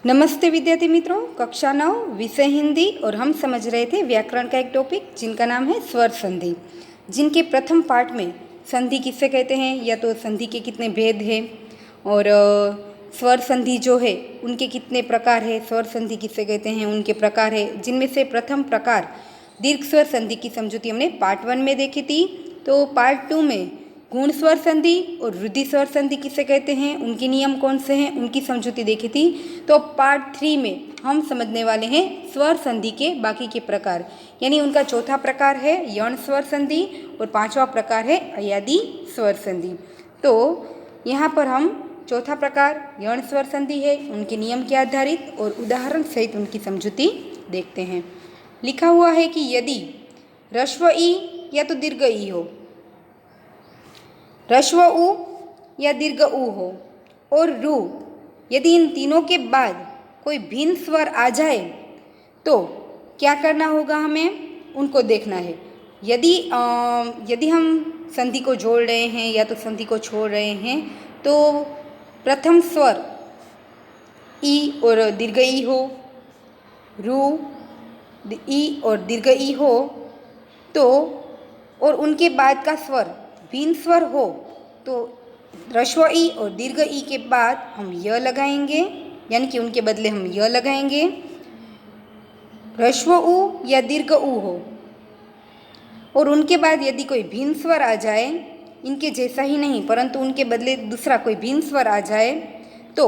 नमस्ते विद्यार्थी मित्रों, कक्षा 9 विषय हिंदी और हम समझ रहे थे व्याकरण का एक टॉपिक जिनका नाम है स्वर संधि। जिनके प्रथम पार्ट में संधि किससे कहते हैं या तो संधि के कितने भेद हैं और स्वर संधि जो है उनके कितने प्रकार है, स्वर संधि किससे कहते हैं उनके प्रकार है, जिनमें से प्रथम प्रकार दीर्घ स्वर संधि की समझौती हमने पार्ट 1 में देखी थी। तो पार्ट 2 में गुण स्वर संधि और वृद्धि स्वर संधि किसे कहते हैं, उनके नियम कौन से हैं, उनकी समझौती देखी थी। तो पार्ट 3 में हम समझने वाले हैं स्वर संधि के बाकी के प्रकार, यानी उनका चौथा प्रकार है यण स्वर संधि और पांचवा प्रकार है अयादी स्वर संधि। तो यहाँ पर हम चौथा प्रकार यण स्वर संधि है, उनके नियम के आधारित और उदाहरण सहित उनकी समझौती देखते हैं। लिखा हुआ है कि यदि ह्रस्व ई या तो दीर्घ ई हो, ह्रस्व उ या दीर्घ उ हो और रु, यदि इन तीनों के बाद कोई भिन्न स्वर आ जाए तो क्या करना होगा, हमें उनको देखना है। यदि हम संधि को जोड़ रहे हैं या तो संधि को छोड़ रहे हैं तो प्रथम स्वर ई और दीर्घ ई हो, रु ई और दीर्घ ई हो तो, और उनके बाद का स्वर भिन्न स्वर हो तो ह्रस्व ई और दीर्घ ई के बाद हम य लगाएंगे, यानी कि उनके बदले हम य लगाएंगे। ह्रस्व उ या दीर्घ उ हो और उनके बाद यदि कोई भिन्न स्वर आ जाए, इनके जैसा ही नहीं परंतु उनके बदले दूसरा कोई भिन्न स्वर आ जाए तो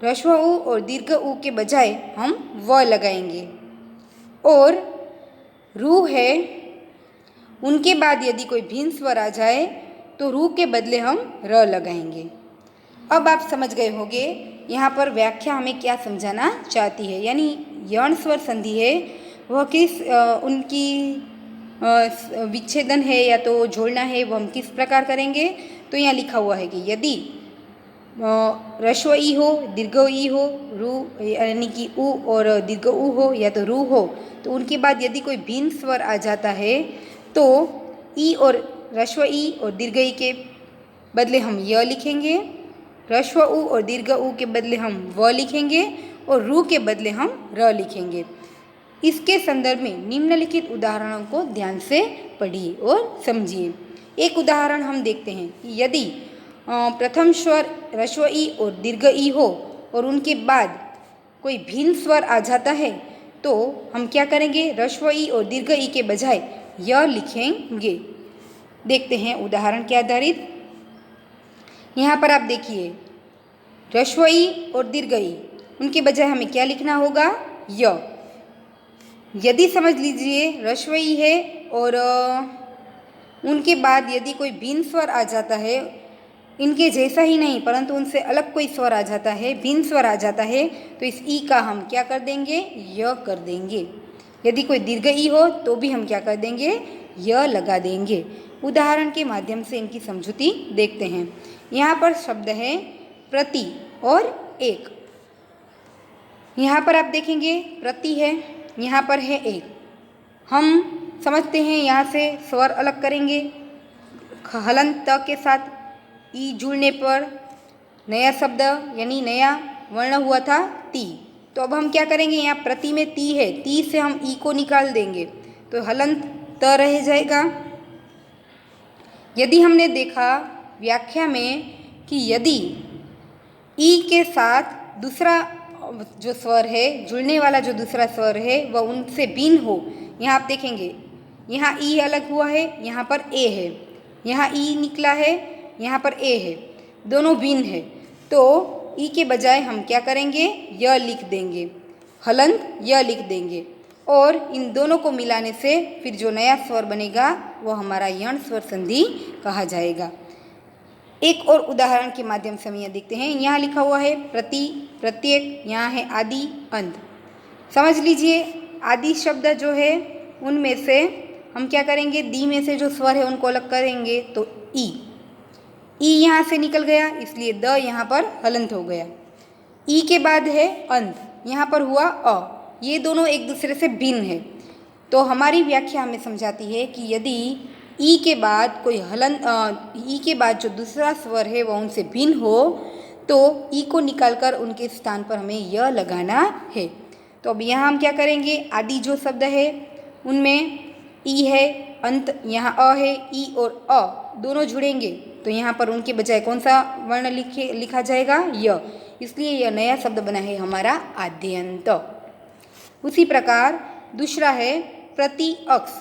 ह्रस्व उ और दीर्घ उ के बजाय हम व लगाएंगे। और रु है, उनके बाद यदि कोई भिन्न स्वर आ जाए तो रु के बदले हम र लगाएंगे। अब आप समझ गए होंगे यहाँ पर व्याख्या हमें क्या समझाना चाहती है, यानी यण स्वर संधि है वह किस उनकी विच्छेदन है या तो जोड़ना है वो हम किस प्रकार करेंगे। तो यहाँ लिखा हुआ है कि यदि ह्रस्व ई हो, दीर्घ ई हो, रु यानी कि उ और दीर्घ उ हो या तो रु हो, तो उनके बाद यदि कोई भिन्न स्वर आ जाता है तो ई और ह्रस्व ई और दीर्घ ई के बदले हम य लिखेंगे, ह्रस्व उ और दीर्घ उ के बदले हम व लिखेंगे और रु के बदले हम र लिखेंगे। इसके संदर्भ में निम्नलिखित उदाहरणों को ध्यान से पढ़िए और समझिए। एक उदाहरण हम देखते हैं कि यदि प्रथम स्वर ह्रस्व ई और दीर्घ ई हो और उनके बाद कोई भिन्न स्वर आ जाता है तो हम क्या करेंगे, ह्रस्व ई और दीर्घ ई के बजाय य लिखेंगे। देखते हैं उदाहरण के आधारित। यहाँ पर आप देखिए ह्रस्व ई और दीर्घ ई, उनके बजाय हमें क्या लिखना होगा, य। यदि समझ लीजिए ह्रस्व ई है और उनके बाद यदि कोई भिन्न स्वर आ जाता है, इनके जैसा ही नहीं परंतु उनसे अलग कोई स्वर आ जाता है, भिन्न स्वर आ जाता है, तो इस ई का हम क्या कर देंगे, य कर देंगे। यदि कोई दीर्घ ई हो तो भी हम क्या कर देंगे, य लगा देंगे। उदाहरण के माध्यम से इनकी समझौती देखते हैं। यहाँ पर शब्द है प्रति और एक। यहाँ पर आप देखेंगे प्रति है, यहाँ पर है एक। हम समझते हैं यहाँ से स्वर अलग करेंगे, हलंत त के साथ ई जुड़ने पर नया शब्द यानी नया वर्ण हुआ था ती। तो अब हम क्या करेंगे, यहाँ प्रति में ती है, ती से हम ई को निकाल देंगे तो हलंत त रह जाएगा। यदि हमने देखा व्याख्या में कि यदि ई के साथ दूसरा जो स्वर है, जुड़ने वाला जो दूसरा स्वर है वह उनसे भिन्न हो, यहाँ आप देखेंगे यहाँ ई अलग हुआ है, यहाँ पर ए है, यहाँ ई निकला है, यहाँ पर ए है, दोनों भिन्न है, तो ई के बजाय हम क्या करेंगे, य लिख देंगे, हलंत य लिख देंगे और इन दोनों को मिलाने से फिर जो नया स्वर बनेगा वह हमारा यण स्वर संधि कहा जाएगा। एक और उदाहरण के माध्यम से हम यह देखते हैं। यहाँ लिखा हुआ है प्रति, प्रत्येक, यहाँ है आदि, अंत। समझ लीजिए आदि शब्द जो है उनमें से हम क्या करेंगे, दी में से जो स्वर है उनको अलग करेंगे तो ई यहाँ से निकल गया, इसलिए द यहाँ पर हलंत हो गया। ई के बाद है अंत, यहाँ पर हुआ अ, ये दोनों एक दूसरे से भिन्न है। तो हमारी व्याख्या हमें समझाती है कि यदि ई के बाद कोई ई के बाद जो दूसरा स्वर है वह उनसे भिन्न हो तो ई को निकालकर उनके स्थान पर हमें य लगाना है। तो अब यहाँ हम क्या करेंगे, आदि जो शब्द है उनमें ई है, अंत यहाँ अ है, ई और अ दोनों जुड़ेंगे तो यहाँ पर उनके बजाय कौन सा वर्ण लिखा जाएगा, य। इसलिए यह नया शब्द बना है हमारा आद्यंत। उसी प्रकार दूसरा है प्रति अक्ष,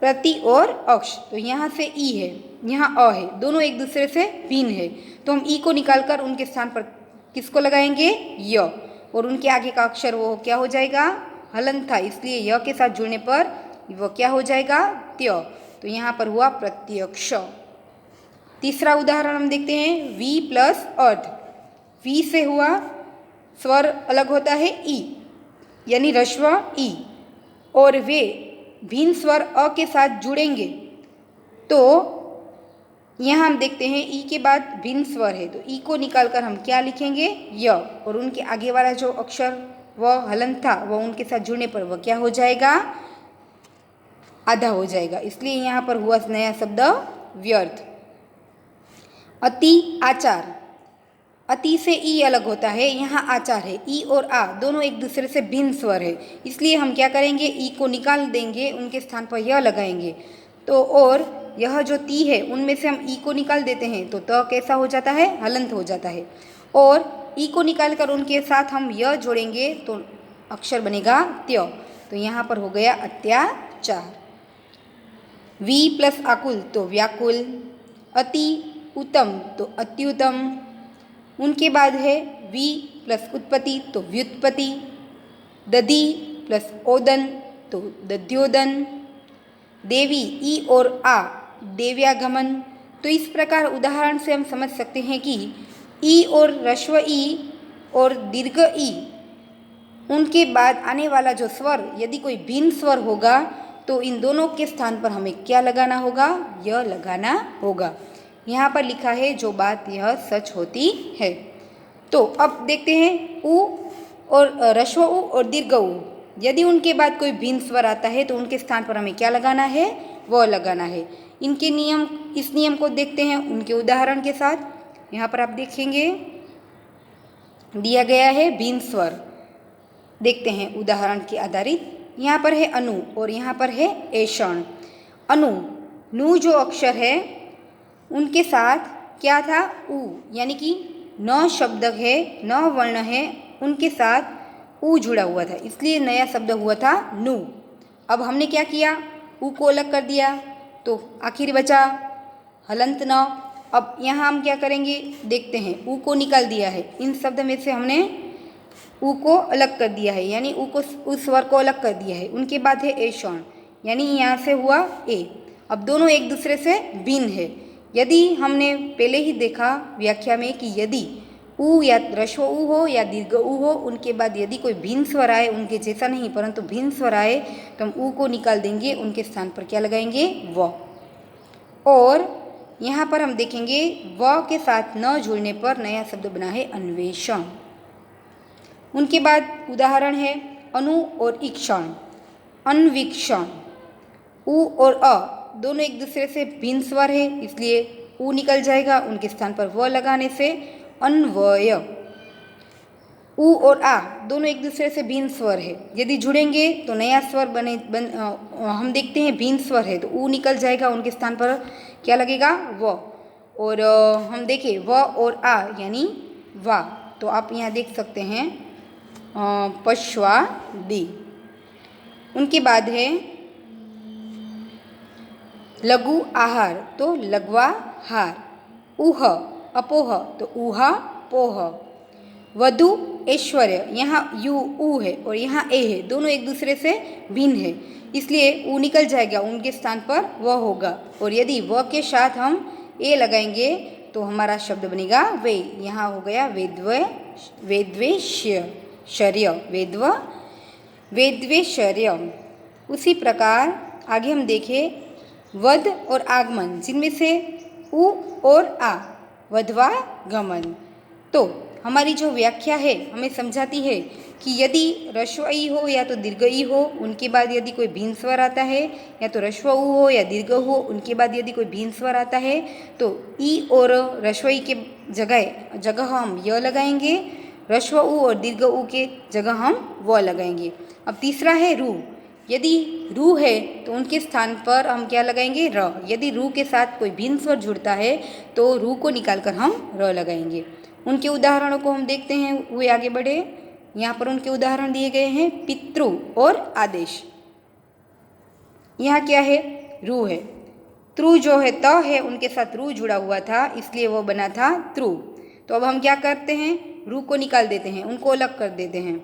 प्रति और अक्ष। तो यहाँ से ई है, यहाँ अ है, दोनों एक दूसरे से भिन्न है तो हम ई को निकालकर उनके स्थान पर किसको लगाएंगे, य। और उनके आगे का अक्षर वो क्या हो जाएगा, हलंत था, इसलिए य के साथ जुड़ने पर वो क्या हो जाएगा, त्य। तो यहाँ पर हुआ प्रत्यक्ष। तीसरा उदाहरण हम देखते हैं वी प्लस अर्ध। वी से हुआ स्वर अलग होता है ई, यानी ह्रस्व ई, और वे भिन्न स्वर अ के साथ जुड़ेंगे तो यहाँ हम देखते हैं ई के बाद भिन्न स्वर है तो ई को निकालकर हम क्या लिखेंगे, य। और उनके आगे वाला जो अक्षर वह हलंत था वह उनके साथ जुड़ने पर वह क्या हो जाएगा, आधा हो जाएगा। इसलिए यहाँ पर हुआ नया शब्द व्यर्थ। अति आचार। अति से ई अलग होता है, यहाँ आचार है, ई और आ दोनों एक दूसरे से भिन्न स्वर है, इसलिए हम क्या करेंगे, ई को निकाल देंगे, उनके स्थान पर यह लगाएंगे। तो और यह जो ती है उनमें से हम ई को निकाल देते हैं तो त कैसा हो जाता है, हलंत हो जाता है। और ई को निकाल कर उनके साथ हम यह जोड़ेंगे तो अक्षर बनेगा त्य। तो यहाँ पर हो गया अत्याचार। वी प्लस आकुल तो व्याकुल, अति उत्तम तो अत्युत्तम, उनके बाद है वी प्लस उत्पत्ति तो व्युत्पत्ति, दधि प्लस ओदन तो दध्योदन, देवी ई और आ देव्यागमन। तो इस प्रकार उदाहरण से हम समझ सकते हैं कि ई और ह्रस्व ई और दीर्घ ई उनके बाद आने वाला जो स्वर यदि कोई भिन्न स्वर होगा तो इन दोनों के स्थान पर हमें क्या लगाना होगा, यह लगाना होगा। यहाँ पर लिखा है जो बात यह सच होती है। तो अब देखते हैं उ और ह्रस्व उ और दीर्घ उ, यदि उनके बाद कोई भिन्न स्वर आता है तो उनके स्थान पर हमें क्या लगाना है, वह लगाना है। इनके नियम, इस नियम को देखते हैं उनके उदाहरण के साथ। यहाँ पर आप देखेंगे दिया गया है भिन्न स्वर, देखते हैं उदाहरण के आधारित। यहाँ पर है अनु और यहाँ पर है ऐषण। अनु, नु जो अक्षर है उनके साथ क्या था, उ, यानी कि न शब्द है, न वर्ण है, उनके साथ उ जुड़ा हुआ था, इसलिए नया शब्द हुआ था नु। अब हमने क्या किया, उ को अलग कर दिया तो आखिर बचा हलंत न। अब यहाँ हम क्या करेंगे, देखते हैं, उ को निकाल दिया है, इन शब्द में से हमने उ को अलग कर दिया है, यानी उ को, उस स्वर को अलग कर दिया है। उनके बाद है ऐषण, यानी यहाँ से हुआ ए। अब दोनों एक दूसरे से भिन्न है। यदि हमने पहले ही देखा व्याख्या में कि यदि उ या ह्रस्व उ हो या दीर्घ उ हो, उनके बाद यदि कोई भिन्न स्वर आए, उनके जैसा नहीं परंतु भिन्न स्वर आए तो हम उ को निकाल देंगे, उनके स्थान पर क्या लगाएंगे, व। और यहाँ पर हम देखेंगे व के साथ न जुड़ने पर नया शब्द बना है अन्वेषण। उनके बाद उदाहरण है अनु और ईक्षण, अन्वीक्षण। उ और अ दोनों एक दूसरे से भिन्न स्वर है, इसलिए उ निकल जाएगा, उनके स्थान पर व लगाने से अन्वय। उ और आ दोनों एक दूसरे से भिन्न स्वर है, यदि जुड़ेंगे तो नया स्वर हम देखते हैं भिन्न स्वर है तो उ निकल जाएगा, उनके स्थान पर क्या लगेगा, व। और हम देखें व और आ यानी वा, तो आप यहाँ देख सकते हैं पश्वादि। उनके बाद है लघु आहार तो लघ्वाहार, ऊह अपोह तो ऊहा पोह, वधु ऐश्वर्य, यहाँ यू ऊ है और यहाँ ए है, दोनों एक दूसरे से भिन्न है, इसलिए ऊ निकल जाएगा, उनके स्थान पर वह होगा। और यदि व के साथ हम ए लगाएंगे तो हमारा शब्द बनेगा वे। यहाँ हो गया वेद्वेश्य शर्य, वेद्वेश्वर्य। उसी प्रकार आगे हम देखें वध और आगमन, जिनमें से उ और आ वध्वागमन। तो हमारी जो व्याख्या है हमें समझाती है कि यदि ह्रस्व ई हो या तो दीर्घ ई हो, उनके बाद यदि कोई भिन्न स्वर आता है, या तो ह्रस्व उ हो या दीर्घ हो, उनके बाद यदि कोई भिन्न स्वर आता है तो ई और ह्रस्व ई के जगह हम य लगाएंगे, ह्रस्व उ और दीर्घ उ के जगह हम व लगाएंगे। अब तीसरा है रू। यदि रू है तो उनके स्थान पर हम क्या लगाएंगे, र। यदि रू के साथ कोई भिन्न स्वर जुड़ता है तो रू को निकालकर हम र लगाएंगे। उनके उदाहरणों को हम देखते हैं, हुए आगे बढ़े। यहाँ पर उनके उदाहरण दिए गए हैं, पितृ और आदेश। यहाँ क्या है, रू है। त्रु जो है, त है, उनके साथ रू जुड़ा हुआ था, इसलिए वो बना था त्रु। तो अब हम क्या करते हैं, रू को निकाल देते हैं, उनको अलग कर देते हैं।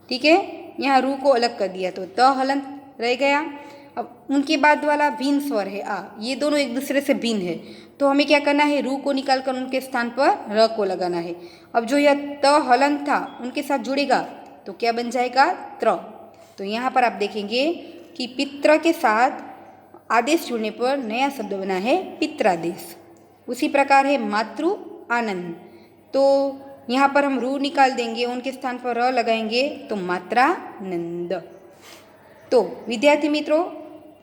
ठीक है, यहाँ रू को अलग कर दिया तो त हलंत रह गया। अब उनके बाद वाला भिन्न स्वर है आ, ये दोनों एक दूसरे से भिन्न है, तो हमें क्या करना है, रू को निकाल कर उनके स्थान पर र को लगाना है। अब जो यह त हलंत था उनके साथ जुड़ेगा तो क्या बन जाएगा, त्र। तो यहाँ पर आप देखेंगे कि पित्र के साथ आदेश जुड़ने पर नया शब्द बना है पित्रादेश। उसी प्रकार है मातृ आनंद। तो यहाँ पर हम रू निकाल देंगे, उनके स्थान पर र लगाएंगे तो मात्रानंद। तो विद्यार्थी मित्रों,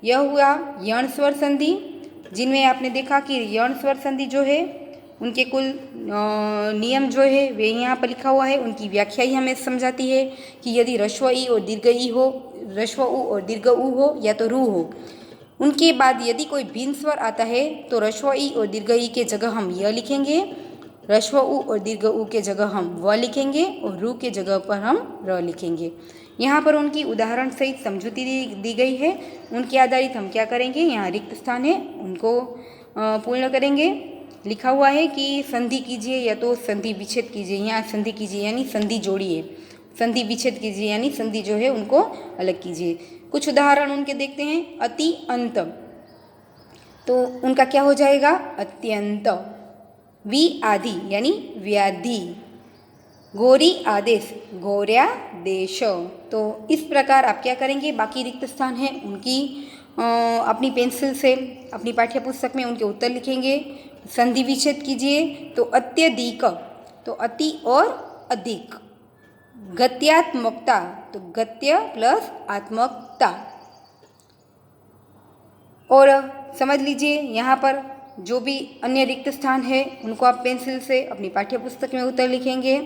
यह हुआ यण स्वर संधि, जिनमें आपने देखा कि यण स्वर संधि जो है उनके कुल नियम जो है वे यहाँ पर लिखा हुआ है। उनकी व्याख्या ही हमें समझाती है कि यदि ह्रस्व ई और दीर्घ ई हो, ह्रस्व उ और दीर्घ उ हो या तो रू हो, उनके बाद यदि कोई भिन्न स्वर आता है तो ह्रस्व ई और दीर्घ ई के जगह हम य लिखेंगे, ह्रस्व उ और दीर्घ उ के जगह हम व लिखेंगे और रू के जगह पर हम र लिखेंगे। यहाँ पर उनकी उदाहरण सहित समझौती दी गई है। उनके आधारित हम क्या करेंगे, यहाँ रिक्त स्थान है उनको पूर्ण करेंगे। लिखा हुआ है कि संधि कीजिए या तो संधि विच्छेद कीजिए। यहाँ संधि कीजिए यानी संधि जोड़िए, संधि विच्छेद कीजिए यानी संधि जो है उनको अलग कीजिए। कुछ उदाहरण उनके देखते हैं। अति अंत, तो उनका क्या हो जाएगा, अत्यंत। वि आदि यानी व्याधि। गौरी आदेश, गौर्यादेश। तो इस प्रकार आप क्या करेंगे, बाकी रिक्त स्थान है उनकी अपनी पेंसिल से अपनी पाठ्य पुस्तक में उनके उत्तर लिखेंगे। संधि विच्छेद कीजिए तो अत्यधिक, तो अति और अधिक। गत्यात्मकता, तो गत्य प्लस आत्मकता। और समझ लीजिए यहाँ पर जो भी अन्य रिक्त स्थान है उनको आप पेंसिल से अपनी पाठ्य पुस्तक में उत्तर लिखेंगे।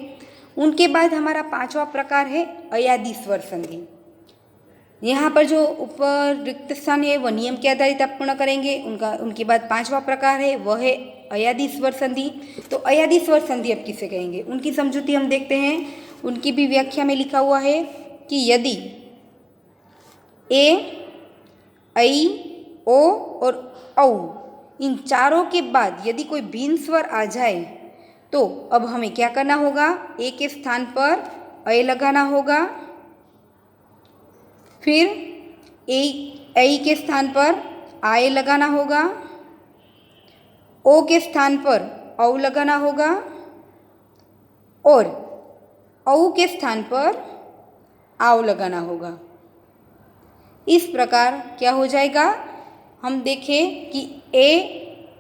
उनके बाद हमारा पांचवा प्रकार है अयादि स्वर संधि। यहाँ पर जो ऊपर रिक्त स्थान है वह नियम के आधारित आप पूर्ण करेंगे। उनके बाद पांचवा प्रकार है वह है अयादि स्वर संधि। तो अयादि स्वर संधि अब किसे कहेंगे, उनकी समझौती हम देखते हैं। उनकी भी व्याख्या में लिखा हुआ है कि यदि ए, ऐ, ओ और औ इन चारों के बाद यदि कोई भिन्न स्वर आ जाए तो अब हमें क्या करना होगा, ए के स्थान पर ऐ लगाना होगा, फिर ऐ के स्थान पर आए लगाना होगा, ओ के स्थान पर औ लगाना होगा और औ के स्थान पर आव लगाना होगा। इस प्रकार क्या हो जाएगा, हम देखें कि ए,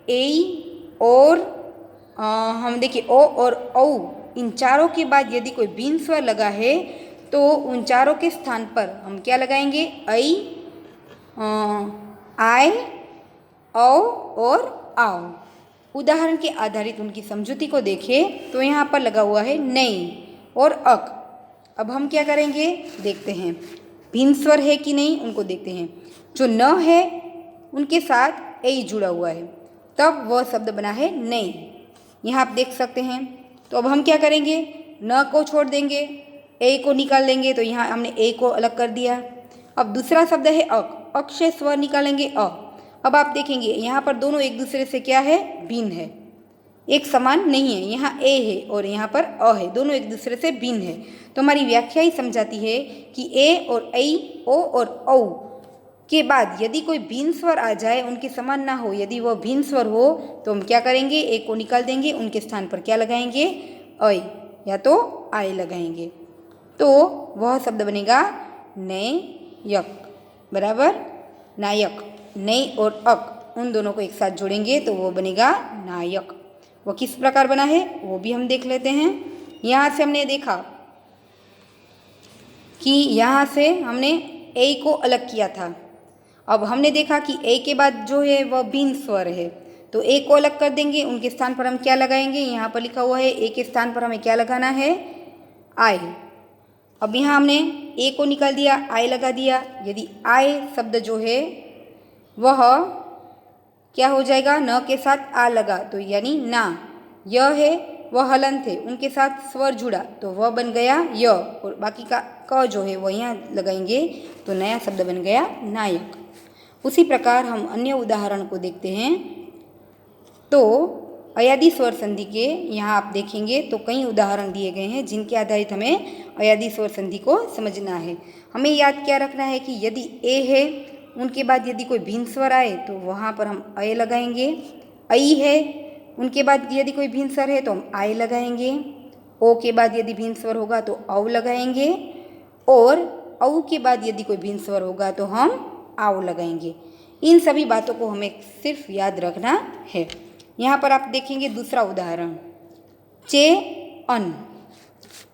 ऐ और हम देखें ओ और औ इन चारों के बाद यदि कोई भिन्न स्वर लगा है तो उन चारों के स्थान पर हम क्या लगाएंगे, ऐ, आए, औ और आओ। उदाहरण के आधारित उनकी समझौती को देखें तो यहाँ पर लगा हुआ है नहीं और अक। अब हम क्या करेंगे देखते हैं, भिन्न स्वर है कि नहीं उनको देखते हैं। जो न है उनके साथ ऐ जुड़ा हुआ है, तब वह शब्द बना है नहीं। यहाँ आप देख सकते हैं। तो अब हम क्या करेंगे, न को छोड़ देंगे, ए को निकाल देंगे, तो यहाँ हमने ए को अलग कर दिया। अब दूसरा शब्द है अक, अक से स्वर निकालेंगे अ। अब आप देखेंगे यहाँ पर दोनों एक दूसरे से क्या है, भिन्न है, एक समान नहीं है। यहाँ ए है और यहाँ पर अ है, दोनों एक दूसरे से भिन्न है। तो हमारी व्याख्या ही समझाती है कि ए और ऐ, ओ और औ के बाद यदि कोई भिन्न स्वर आ जाए, उनके समान ना हो, यदि वह भिन्न स्वर हो तो हम क्या करेंगे, ए को निकाल देंगे, उनके स्थान पर क्या लगाएंगे, ऐ या तो आए लगाएंगे। तो वह शब्द बनेगा नयक, बराबर, नायक। नय और अक उन दोनों को एक साथ जोड़ेंगे तो वो बनेगा नायक। वह किस प्रकार बना है वो भी हम देख लेते हैं। यहाँ से हमने देखा कि यहाँ से हमने ए को अलग किया था। अब हमने देखा कि ए के बाद जो है वह भिन्न स्वर है, तो ए को अलग कर देंगे, उनके स्थान पर हम क्या लगाएंगे, यहाँ पर लिखा हुआ है ए के स्थान पर हमें क्या लगाना है, आई। अब यहाँ हमने ए को निकाल दिया, आई लगा दिया। यदि आई शब्द जो है वह क्या हो जाएगा, न के साथ आ लगा तो यानी ना। यह है वह हलंत है, उनके साथ स्वर जुड़ा तो वह बन गया य, और बाकी का क जो है वह यहाँ लगाएंगे तो नया शब्द बन गया नायक। उसी प्रकार हम अन्य उदाहरण को देखते हैं। तो अयादी स्वर संधि के यहाँ आप देखेंगे तो कई उदाहरण दिए गए हैं जिनके आधारित हमें अयादी स्वर संधि को समझना है। हमें याद क्या रखना है कि यदि ए है, उनके बाद यदि कोई भिन्न स्वर आए तो वहाँ पर हम अय लगाएंगे। ऐ है, उनके बाद यदि कोई भिन्न स्वर है तो हम आय लगाएंगे। ओ के बाद यदि भिन्न स्वर होगा तो औ लगाएंगे, और औ के बाद यदि कोई भिन्न स्वर होगा तो हम आओ लगाएंगे। इन सभी बातों को हमें सिर्फ याद रखना है। यहाँ पर आप देखेंगे दूसरा उदाहरण, चे अन।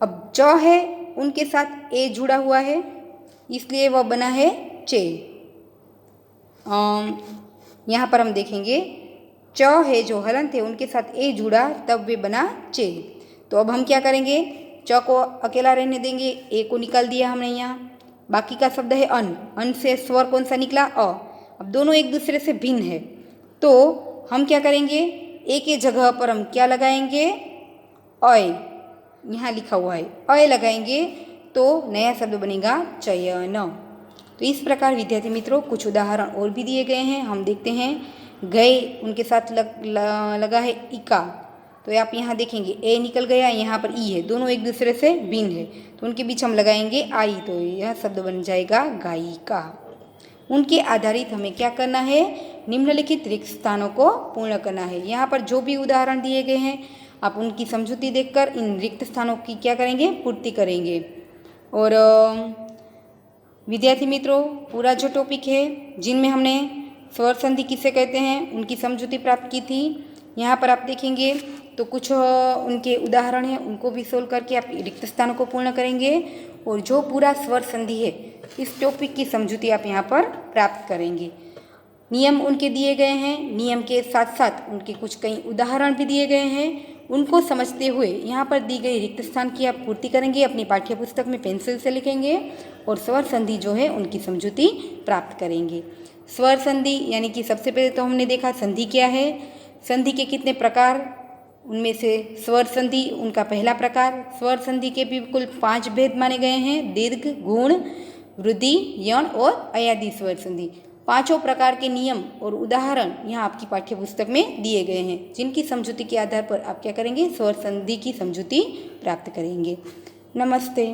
अब च है, उनके साथ ए जुड़ा हुआ है इसलिए वह बना है चे। यहाँ पर हम देखेंगे च है जो हलंत है, उनके साथ ए जुड़ा तब वे बना चे। तो अब हम क्या करेंगे, च को अकेला रहने देंगे, ए को निकाल दिया हमने यहाँ। बाकी का शब्द है अन, अन से स्वर कौन सा निकला, अ। अब दोनों एक दूसरे से भिन्न है तो हम क्या करेंगे, ए के जगह पर हम क्या लगाएंगे, अय। यहाँ लिखा हुआ है अय लगाएंगे तो नया शब्द बनेगा चयन। तो इस प्रकार विद्यार्थी मित्रों कुछ उदाहरण और भी दिए गए हैं, हम देखते हैं। गए, उनके साथ लगा है इका, तो आप यहाँ देखेंगे ए निकल गया, यहाँ पर ई है, दोनों एक दूसरे से भिन्न है तो उनके बीच हम लगाएंगे आई, तो यह शब्द बन जाएगा गायिका। उनके आधारित हमें क्या करना है, निम्नलिखित रिक्त स्थानों को पूर्ण करना है। यहाँ पर जो भी उदाहरण दिए गए हैं आप उनकी समझौती देखकर इन रिक्त स्थानों की क्या करेंगे, पूर्ति करेंगे। और विद्यार्थी मित्रों पूरा जो टॉपिक है जिनमें हमने स्वर संधि किसे कहते हैं उनकी समझौती प्राप्त की थी, यहाँ पर आप देखेंगे तो कुछ उनके उदाहरण हैं, उनको भी सोल्व करके आप रिक्त स्थानों को पूर्ण करेंगे। और जो पूरा स्वर संधि है इस टॉपिक की समझौती आप यहाँ पर प्राप्त करेंगे। नियम उनके दिए गए हैं, नियम के साथ साथ उनके कुछ कई उदाहरण भी दिए गए हैं, उनको समझते हुए यहाँ पर दी गई रिक्त स्थान की आप पूर्ति करेंगे, अपनी पाठ्य पुस्तक में पेंसिल से लिखेंगे और स्वर संधि जो है उनकी समझौती प्राप्त करेंगे। स्वर संधि यानी कि सबसे पहले तो हमने देखा संधि क्या है, संधि के कितने प्रकार, उनमें से स्वर संधि उनका पहला प्रकार। स्वर संधि के भी कुल 5 भेद माने गए हैं, दीर्घ, गुण, वृद्धि, यण और अयादी स्वर संधि। 5 प्रकार के नियम और उदाहरण यहाँ आपकी पाठ्य पुस्तक में दिए गए हैं, जिनकी समझौती के आधार पर आप क्या करेंगे, स्वर संधि की समझौती प्राप्त करेंगे। नमस्ते।